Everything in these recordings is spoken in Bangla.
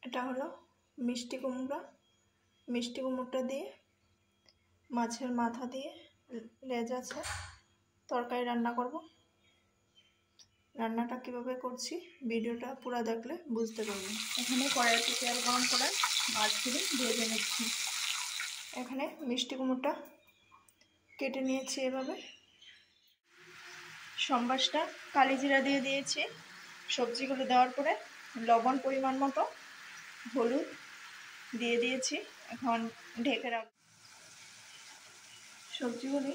এটা হলো মিষ্টি কুমড়া। মিষ্টি কুমড়োটা দিয়ে মাছের মাথা দিয়ে লেজ আছে তরকারি রান্না করব। রান্নাটা কিভাবে করছি ভিডিওটা পুরো দেখলে বুঝতে পারবেন। এখানে কড়াইতে তেল গরম করে মাছগুলো ভেজে নিচ্ছি। এখানে মিষ্টি কুমড়োটা কেটে নিয়েছি এভাবে। সম্বাসটা কালি জিরা দিয়ে দিয়েছি। সবজিগুলো দেওয়ার পরে লবণ পরিমাণ মতো, হলুদ দিয়ে দিয়েছি। এখন ঢেকে রাখব। সবজিগুলি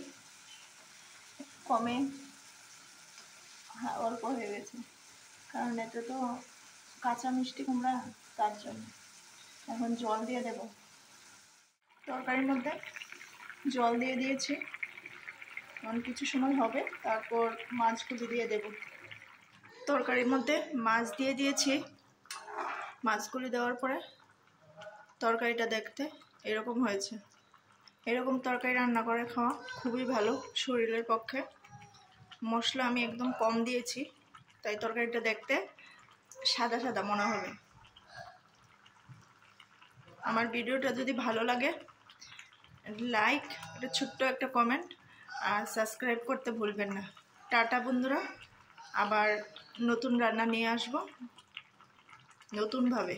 কমে অল্প হয়ে গেছে, কারণ এটা তো কাঁচা মিষ্টি কুমড়া, তার জন্য। এখন জল দিয়ে দেব। তরকারির মধ্যে জল দিয়ে দিয়েছি, এখন কিছু সময় হবে, তারপর মাছগুলি দিয়ে দেব। তরকারির মধ্যে মাছ দিয়ে দিয়েছি। মাছগুলি দেওয়ার পরে তরকারিটা দেখতে এরকম হয়েছে। এরকম তরকারি রান্না করে খাওয়া খুবই ভালো শরীরের পক্ষে। মশলা আমি একদম কম দিয়েছি, তাই তরকারিটা দেখতে সাদা সাদা মনে হবে। আমার ভিডিওটা যদি ভালো লাগে লাইক, একটা ছোট্ট একটা কমেন্ট আর সাবস্ক্রাইব করতে ভুলবেন না। টাটা বন্ধুরা, আবার নতুন রান্না নিয়ে আসবো নতুনভাবে।